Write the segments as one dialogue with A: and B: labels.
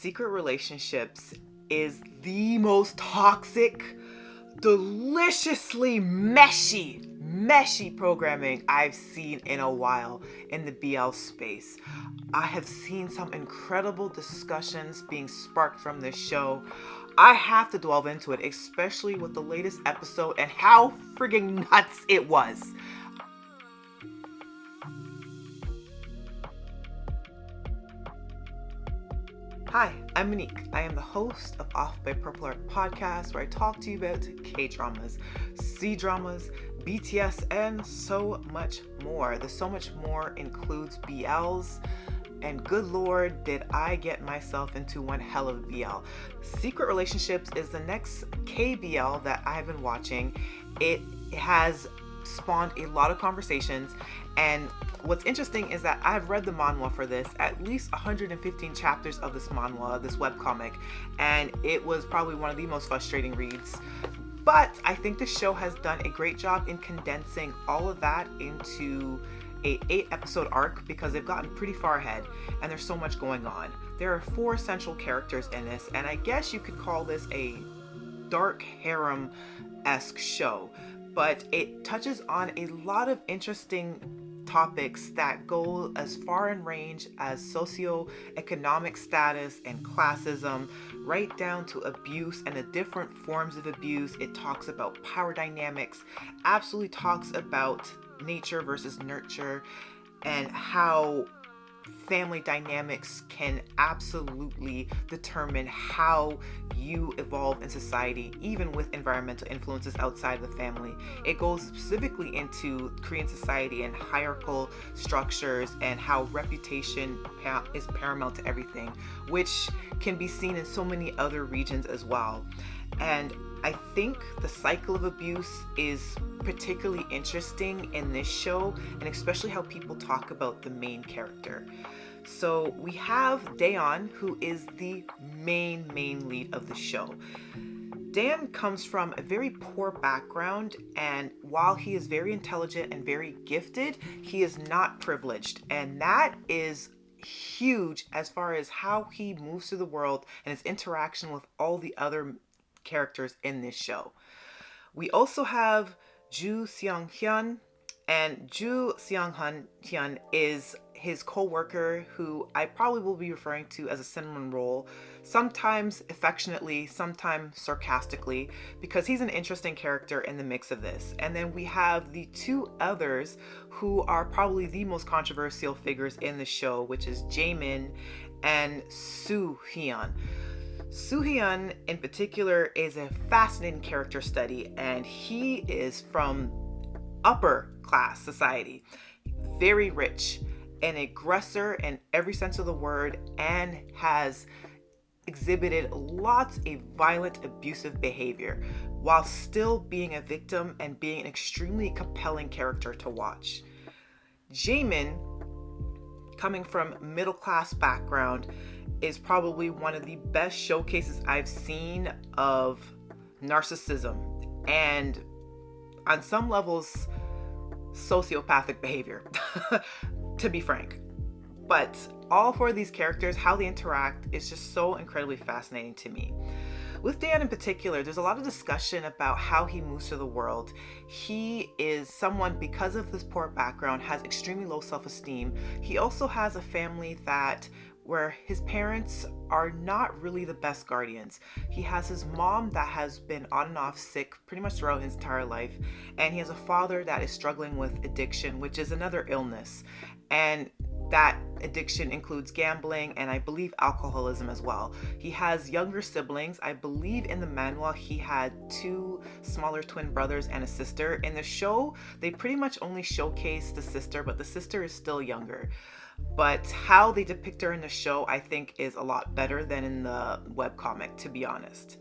A: Secret Relationships is the most toxic, deliciously meshy programming I've seen in a while in the BL space. I have seen some incredible discussions being sparked from this show. I have to delve into it, especially with the latest episode and how friggin' nuts it was. Hi, I'm Monique. I am the host of Off by Purple Heart podcast, where I talk to you about K-dramas, C-dramas, BTS, and so much more. The so much more includes BLs, and good lord, did I get myself into one hell of a BL. Secret Relationships is the next KBL that I've been watching. It has spawned a lot of conversations, and what's interesting is that I've read the manhwa for this, at least 115 chapters of this manhwa, this webcomic, and it was probably one of the most frustrating reads. But I think the show has done a great job in condensing all of that into a 8-episode arc, because they've gotten pretty far ahead and there's so much going on. There are 4 central characters in this, and I guess you could call this a dark harem-esque show, but it touches on a lot of interesting topics that go as far in range as socioeconomic status and classism, right down to abuse and the different forms of abuse. It talks about power dynamics, absolutely talks about nature versus nurture, and how family dynamics can absolutely determine how you evolve in society, even with environmental influences outside of the family. It goes specifically into Korean society and hierarchical structures and how reputation is paramount to everything, which can be seen in so many other regions as well. And I think the cycle of abuse is particularly interesting in this show, and especially how people talk about the main character. So we have Daeon, who is the main lead of the show. Dan comes from a very poor background, and while he is very intelligent and very gifted, he is not privileged, and that is huge as far as how he moves through the world and his interaction with all the other characters in this show. We also have Sung-hian, and Sung-hian is his co-worker, who I probably will be referring to as a cinnamon roll, sometimes affectionately, sometimes sarcastically, because he's an interesting character in the mix of this. And then we have the 2 others who are probably the most controversial figures in the show, which is Jae-min and Sung-hian. Sung-hian in particular is a fascinating character study, and he is from upper class society, very rich, an aggressor in every sense of the word, and has exhibited lots of violent, abusive behavior while still being a victim and being an extremely compelling character to watch. Jae-min, coming from middle class background, is probably one of the best showcases I've seen of narcissism and, on some levels, sociopathic behavior, to be frank. But all 4 of these characters, how they interact, is just so incredibly fascinating to me. With Dan in particular, there's a lot of discussion about how he moves through the world. He is someone, because of his poor background, has extremely low self-esteem. He also has a family where his parents are not really the best guardians. He has his mom that has been on and off sick pretty much throughout his entire life, and he has a father that is struggling with addiction, which is another illness. And that addiction includes gambling and I believe alcoholism as well. He has younger siblings. I believe in the manhwa he had 2 smaller twin brothers and a sister. In the show, they pretty much only showcase the sister, but the sister is still younger. But how they depict her in the show, I think, is a lot better than in the webcomic, to be honest.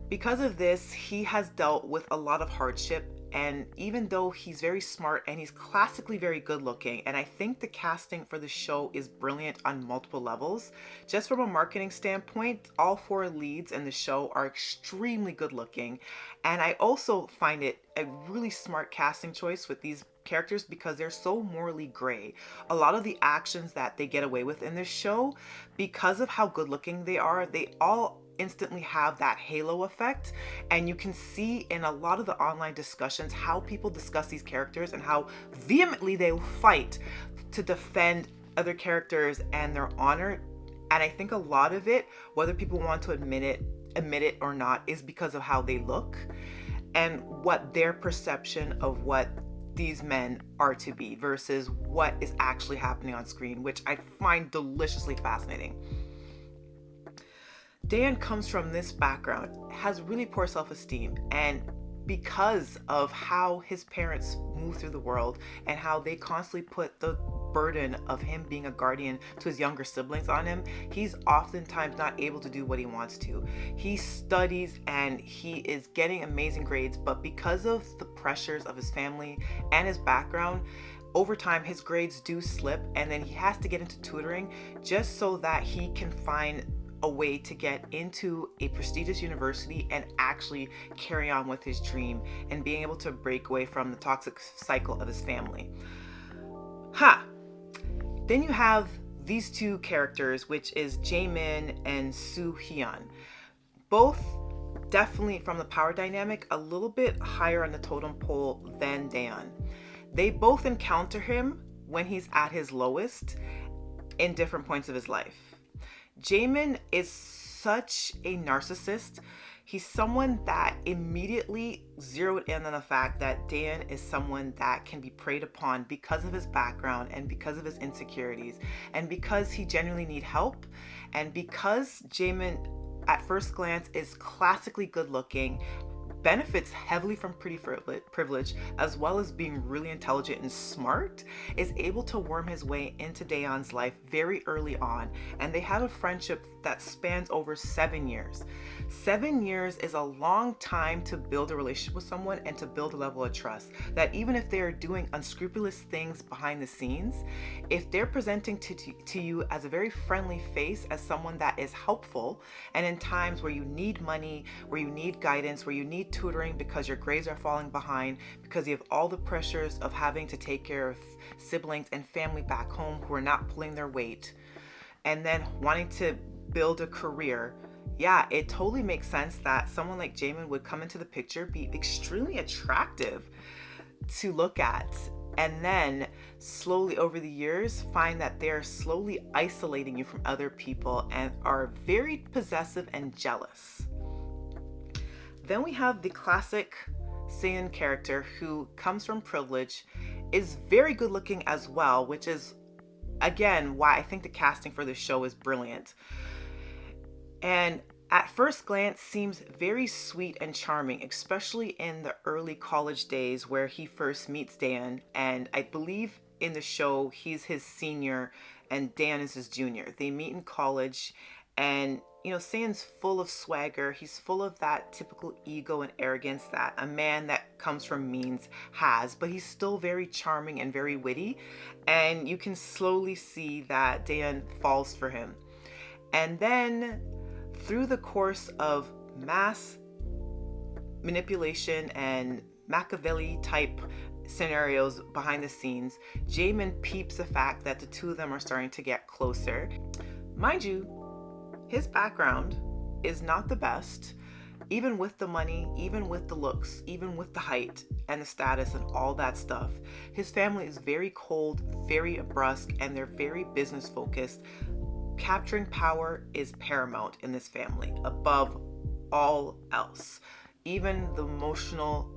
A: Because of this, he has dealt with a lot of hardship, and even though he's very smart and he's classically very good looking, and I think the casting for the show is brilliant on multiple levels, just from a marketing standpoint, all 4 leads in the show are extremely good looking, and I also find it a really smart casting choice with these characters because they're so morally gray. A lot of the actions that they get away with in this show, because of how good looking they are, they all instantly have that halo effect. And you can see in a lot of the online discussions how people discuss these characters and how vehemently they will fight to defend other characters and their honor. And I think a lot of it, whether people want to admit it or not, is because of how they look and what their perception of what these men are to be versus what is actually happening on screen, which I find deliciously fascinating. Dan comes from this background, has really poor self-esteem, and because of how his parents move through the world and how they constantly put the burden of him being a guardian to his younger siblings on him, he's oftentimes not able to do what he wants to. He studies and he is getting amazing grades, but because of the pressures of his family and his background, over time his grades do slip, and then he has to get into tutoring just so that he can find a way to get into a prestigious university and actually carry on with his dream and being able to break away from the toxic cycle of his family. Then you have these two characters, which is Jae-min and Sung-hian. Both definitely from the power dynamic a little bit higher on the totem pole than Dan. They both encounter him when he's at his lowest in different points of his life. Jae-min is such a narcissist. He's someone that immediately zeroed in on the fact that Dan is someone that can be preyed upon because of his background and because of his insecurities and because he genuinely needs help, and because Jae-min at first glance is classically good looking, benefits heavily from pretty privilege, as well as being really intelligent and smart, is able to worm his way into Daeon's life very early on, and they have a friendship that spans over 7 years. 7 years is a long time to build a relationship with someone and to build a level of trust that even if they're doing unscrupulous things behind the scenes, if they're presenting to you as a very friendly face, as someone that is helpful, and in times where you need money, where you need guidance, where you need tutoring because your grades are falling behind, because you have all the pressures of having to take care of siblings and family back home who are not pulling their weight, and then wanting to build a career, yeah, it totally makes sense that someone like Jae-min would come into the picture, be extremely attractive to look at, and then slowly over the years find that they're slowly isolating you from other people and are very possessive and jealous. Then we have the classic Sung-hian character who comes from privilege, is very good looking as well, which is again why I think the casting for this show is brilliant. And at first glance seems very sweet and charming, especially in the early college days where he first meets Dan, and I believe in the show he's his senior and Dan is his junior. They meet in college, and you know, Sung-hian's full of swagger. He's full of that typical ego and arrogance that a man that comes from means has, but he's still very charming and very witty, and you can slowly see that Dan falls for him. And then through the course of mass manipulation and Machiavelli type scenarios behind the scenes, Jae-min peeps the fact that the two of them are starting to get closer. Mind you, his background is not the best, even with the money, even with the looks, even with the height and the status and all that stuff. His family is very cold, very brusque, and they're very business focused. Capturing power is paramount in this family above all else, even the emotional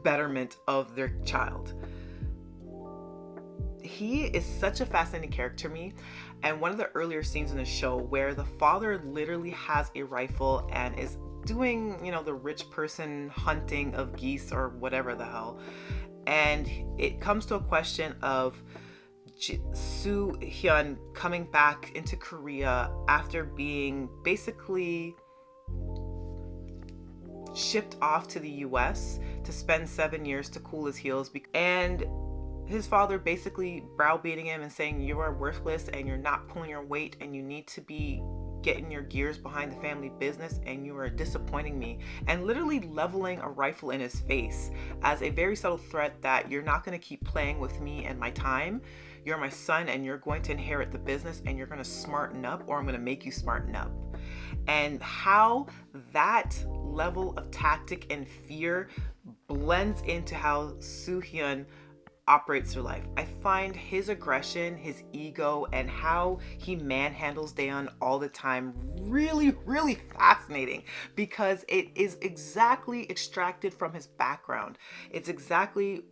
A: betterment of their child. He is such a fascinating character to me, and one of the earlier scenes in the show where the father literally has a rifle and is doing, you know, the rich person hunting of geese or whatever the hell, and it comes to a question of Sung-hian coming back into Korea after being basically shipped off to the US to spend 7 years to cool his heels, and his father basically browbeating him and saying you are worthless and you're not pulling your weight and you need to be getting your gears behind the family business and you are disappointing me, and literally leveling a rifle in his face as a very subtle threat that you're not going to keep playing with me and my time. You're my son and you're going to inherit the business and you're going to smarten up, or I'm going to make you smarten up. And how that level of tactic and fear blends into how Sung-hian operates through life. I find his aggression, his ego, and how he manhandles Daeun all the time really, really fascinating, because it is exactly extracted from his background. It's exactly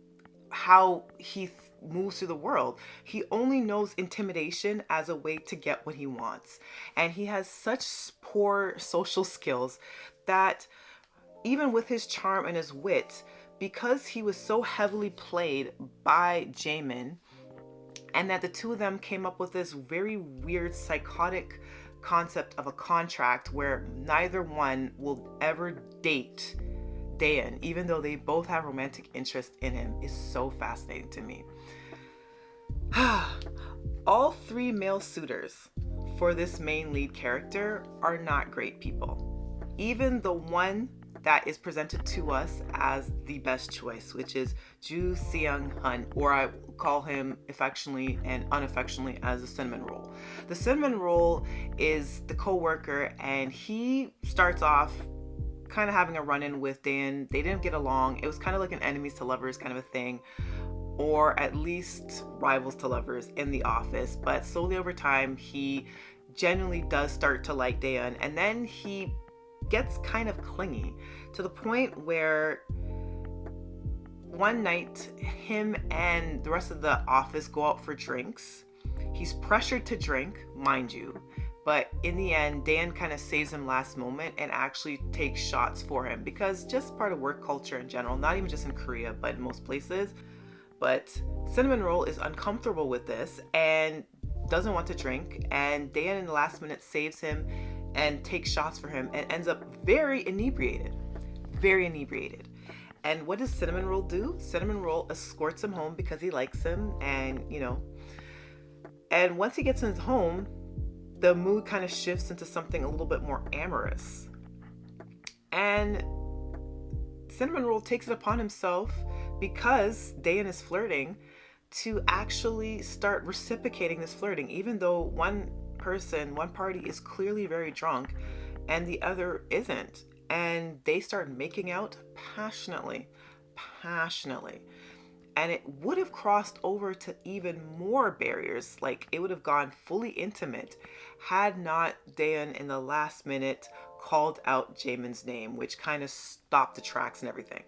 A: how he moves through the world. He only knows intimidation as a way to get what he wants. And he has such poor social skills that even with his charm and his wit, because he was so heavily played by Jae-min, and that the two of them came up with this very weird psychotic concept of a contract where neither one will ever date Daeun, even though they both have romantic interest in him, is so fascinating to me. All three male suitors for this main lead character are not great people. Even the one that is presented to us as the best choice, which is Jung Han, or I call him affectionately and unaffectionately as the cinnamon roll. The cinnamon roll is the co-worker, and he starts off kind of having a run-in with Dan. They didn't get along. It was kind of like an enemies to lovers kind of a thing, or at least rivals to lovers in the office. But slowly over time, he genuinely does start to like Daeun, and then he gets kind of clingy to the point where one night him and the rest of the office go out for drinks. He's pressured to drink, mind you, but in the end, Dan kind of saves him last moment and actually takes shots for him, because just part of work culture in general, not even just in Korea, but in most places. But Cinnamon Roll is uncomfortable with this and doesn't want to drink, and Dan in the last minute saves him and takes shots for him and ends up very inebriated. And what does Cinnamon Roll do? Cinnamon Roll escorts him home because he likes him, and and once he gets in his home, the mood kind of shifts into something a little bit more amorous. And Cinnamon Roll takes it upon himself, because Daeun is flirting, to actually start reciprocating this flirting, even though one party is clearly very drunk and the other isn't. And they start making out passionately. And it would have crossed over to even more barriers. Like, it would have gone fully intimate had not Daeun in the last minute called out Jaemin's name, which kind of stopped the tracks and everything.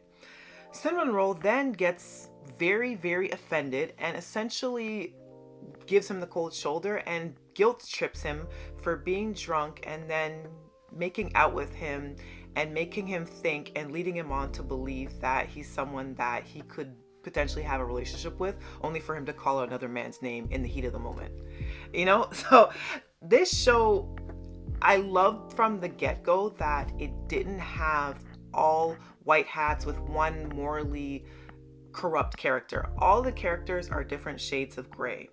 A: Cinnamon Roll then gets very, very offended and essentially gives him the cold shoulder and guilt trips him for being drunk, and then making out with him and making him think and leading him on to believe that he's someone that he could potentially have a relationship with, only for him to call out another man's name in the heat of the moment. So this show, I loved from the get-go that it didn't have all white hats with one morally corrupt character. All the characters are different shades of gray.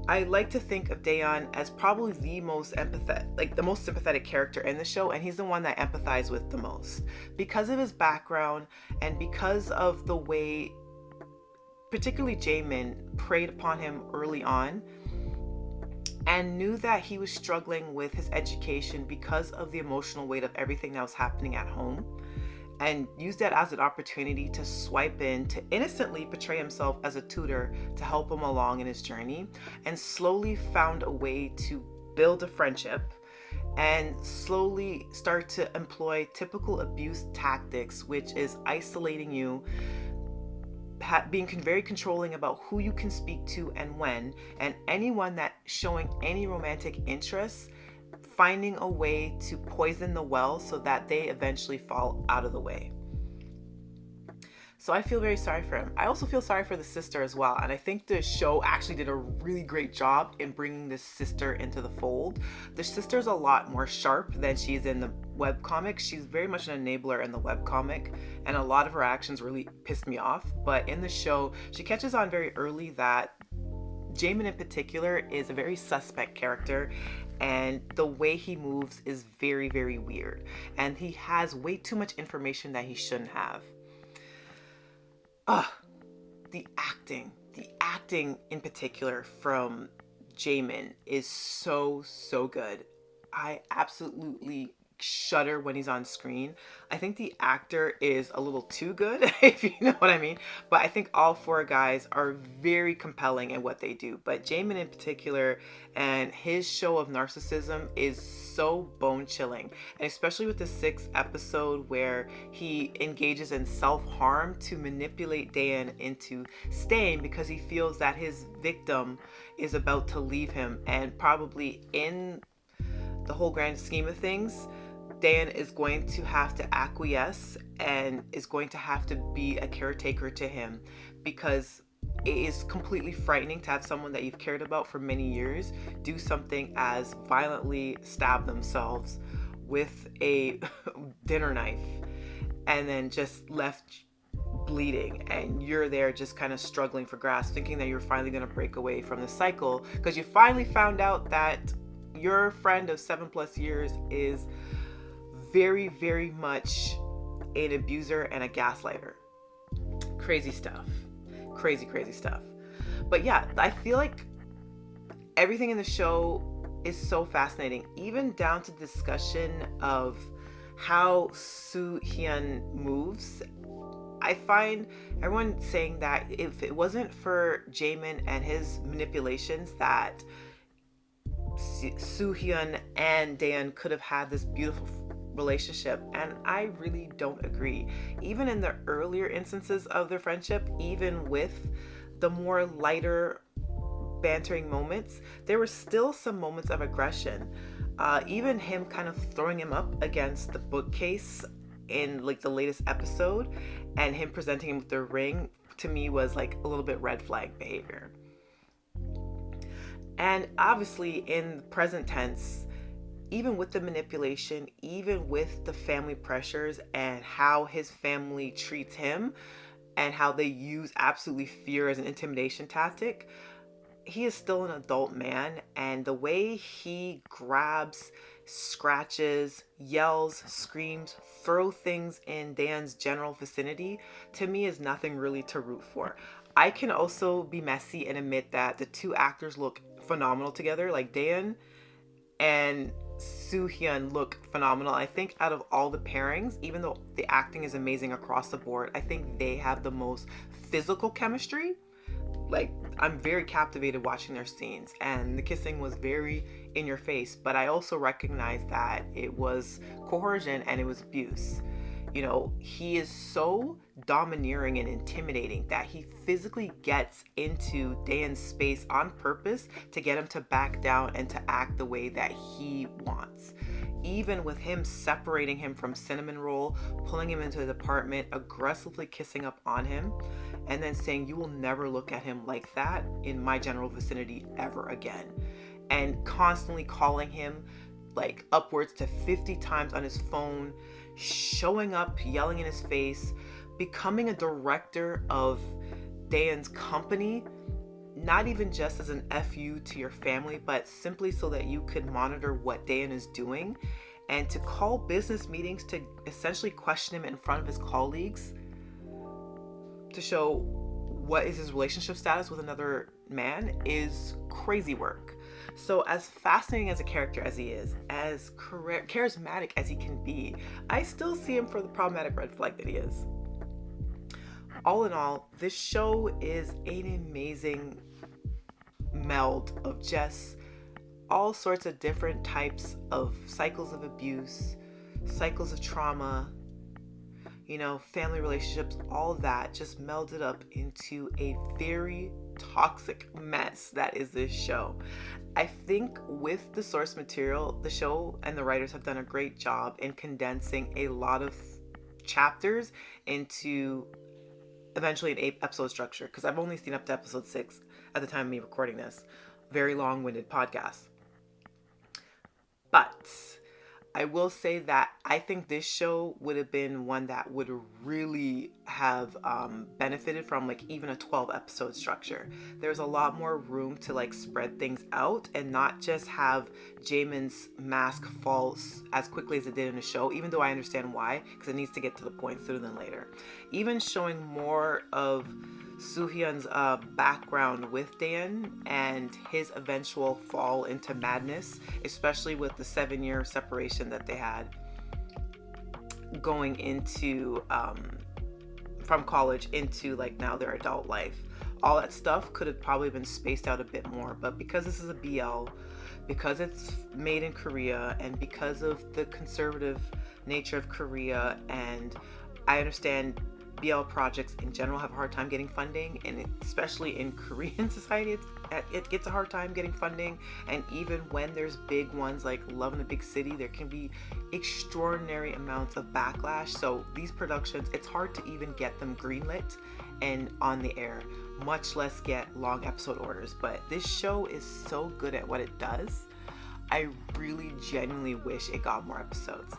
A: I like to think of Daeun as probably the most sympathetic character in the show, and he's the one that I empathize with the most because of his background and because of the way particularly Jae-min preyed upon him early on and knew that he was struggling with his education because of the emotional weight of everything that was happening at home, and used that as an opportunity to swipe in to innocently portray himself as a tutor to help him along in his journey, and slowly found a way to build a friendship and slowly start to employ typical abuse tactics, which is isolating you, being very controlling about who you can speak to and when, and anyone that showing any romantic interest, finding a way to poison the well so that they eventually fall out of the way. So I feel very sorry for him. I also feel sorry for the sister as well. And I think the show actually did a really great job in bringing this sister into the fold. The sister's a lot more sharp than she's in the webcomic. She's very much an enabler in the webcomic, and a lot of her actions really pissed me off. But in the show, she catches on very early that Jae-min in particular is a very suspect character, and the way he moves is very, very weird. And he has way too much information that he shouldn't have. The acting in particular from Jae-min is so, so good. I absolutely shudder when he's on screen. I think the actor is a little too good, if you know what I mean. But I think all four guys are very compelling in what they do. But Jae-min in particular, and his show of narcissism is so bone chilling. And especially with the 6th episode where he engages in self-harm to manipulate Daeun into staying because he feels that his victim is about to leave him. And probably in the whole grand scheme of things, Daeun is going to have to acquiesce and is going to have to be a caretaker to him, because it is completely frightening to have someone that you've cared about for many years do something as violently stab themselves with a dinner knife and then just left bleeding, and you're there just kind of struggling for grasp, thinking that you're finally going to break away from the cycle because you finally found out that your friend of 7+ years is very, very much an abuser and a gaslighter. Crazy stuff. Crazy stuff. But yeah, I feel like everything in the show is so fascinating, even down to discussion of how Sung-hian moves. I find everyone saying that if it wasn't for Jae-min and his manipulations, that Sung-hian and Daeun could have had this beautiful relationship, and I really don't agree. Even in the earlier instances of their friendship, even with the more lighter bantering moments, there were still some moments of aggression. Even him kind of throwing him up against the bookcase in like the latest episode and him presenting him with the ring, to me was like a little bit red flag behavior. And obviously in the present tense, even with the manipulation, even with the family pressures and how his family treats him and how they use absolutely fear as an intimidation tactic, he is still an adult man, and the way he grabs, scratches, yells, screams, throw things in Daeun's general vicinity, to me is nothing really to root for. I can also be messy and admit that the two actors look phenomenal together. Like Daeun and Sung-hian look phenomenal. I think out of all the pairings, even though the acting is amazing across the board, I think they have the most physical chemistry. Like, I'm very captivated watching their scenes, and the kissing was very in your face, but I also recognize that it was coercion and it was abuse. You know, he is so domineering and intimidating that he physically gets into Daeun's space on purpose to get him to back down and to act the way that he wants. Even with him separating him from Cinnamon Roll, pulling him into the apartment, aggressively kissing up on him, and then saying, "You will never look at him like that in my general vicinity ever again." And constantly calling him like upwards to 50 times on his phone, showing up, yelling in his face, becoming a director of Daeun's company, not even just as an FU to your family, but simply so that you could monitor what Daeun is doing, and to call business meetings to essentially question him in front of his colleagues to show what is his relationship status with another man is crazy work. So as fascinating as a character as he is, as charismatic as he can be, I still see him for the problematic red flag that he is. All in all, this show is an amazing meld of just all sorts of different types of cycles of abuse, cycles of trauma, you know, family relationships, all that just melded up into a very toxic mess that is this show. I think with the source material, the show and the writers have done a great job in condensing a lot of chapters into eventually an 8-episode structure, because I've only seen up to episode 6 at the time of me recording this. Very long-winded podcast. But I will say that I think this show would have been one that would really have benefited from like even a 12 episode structure. There's a lot more room to like spread things out and not just have Jaemin's mask fall as quickly as it did in the show, even though I understand why, because it needs to get to the point sooner than later. Even showing more of Soo-hyun's background with Dan and his eventual fall into madness, especially with the 7-year separation that they had going into from college into like now their adult life. All that stuff could have probably been spaced out a bit more, but because this is a BL, because it's made in Korea, and because of the conservative nature of Korea, and I understand BL projects in general have a hard time getting funding, and especially in Korean society it gets a hard time getting funding, and even when there's big ones like Love in a Big City, there can be extraordinary amounts of backlash. So these productions, it's hard to even get them greenlit and on the air, much less get long episode orders. But this show is so good at what it does, I really genuinely wish it got more episodes.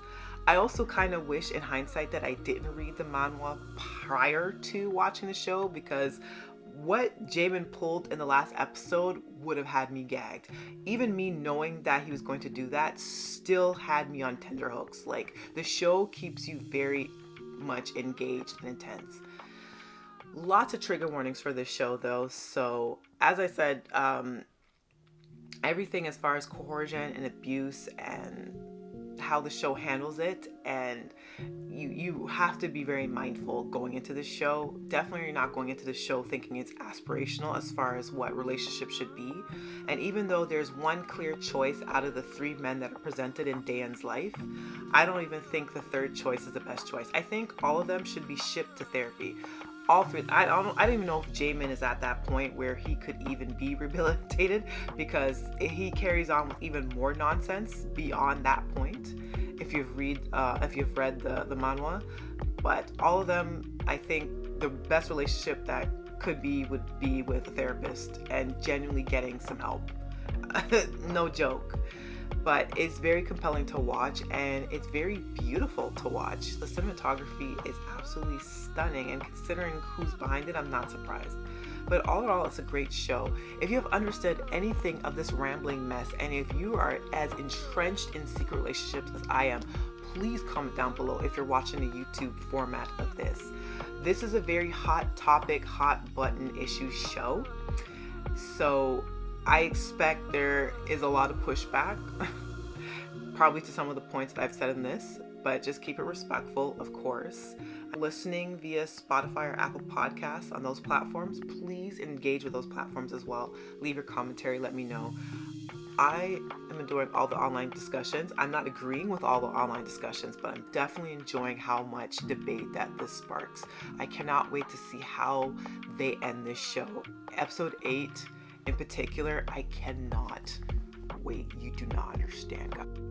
A: I also kind of wish in hindsight that I didn't read the manhwa prior to watching the show, because what Jae-min pulled in the last episode would have had me gagged. Even me knowing that he was going to do that still had me on tenterhooks. Like, the show keeps you very much engaged and intense. Lots of trigger warnings for this show though. So as I said, everything as far as coercion and abuse and how the show handles it, and you have to be very mindful going into the show. Definitely you're not going into the show thinking it's aspirational as far as what relationships should be. And even though there's one clear choice out of the 3 men that are presented in Daeun's life, I don't even think the third choice is the best choice. I think all of them should be shipped to therapy. All 3. I don't even know if Jae-min is at that point where he could even be rehabilitated, because he carries on with even more nonsense beyond that point. If you've read the manhwa, but all of them, I think the best relationship that could be would be with a therapist and genuinely getting some help. No joke. But it's very compelling to watch, and it's very beautiful to watch. The cinematography is absolutely stunning, and considering who's behind it, I'm not surprised. But all in all, it's a great show. If you have understood anything of this rambling mess, and if you are as entrenched in secret relationships as I am, please comment down below if you're watching the YouTube format of this. This is a very hot topic, hot button issue show. So I expect there is a lot of pushback, probably to some of the points that I've said in this, but just keep it respectful, of course. Listening via Spotify or Apple Podcasts on those platforms, please engage with those platforms as well. Leave your commentary, let me know. I am enjoying all the online discussions. I'm not agreeing with all the online discussions, but I'm definitely enjoying how much debate that this sparks. I cannot wait to see how they end this show. Episode 8 in particular, I cannot wait. You do not understand, guys.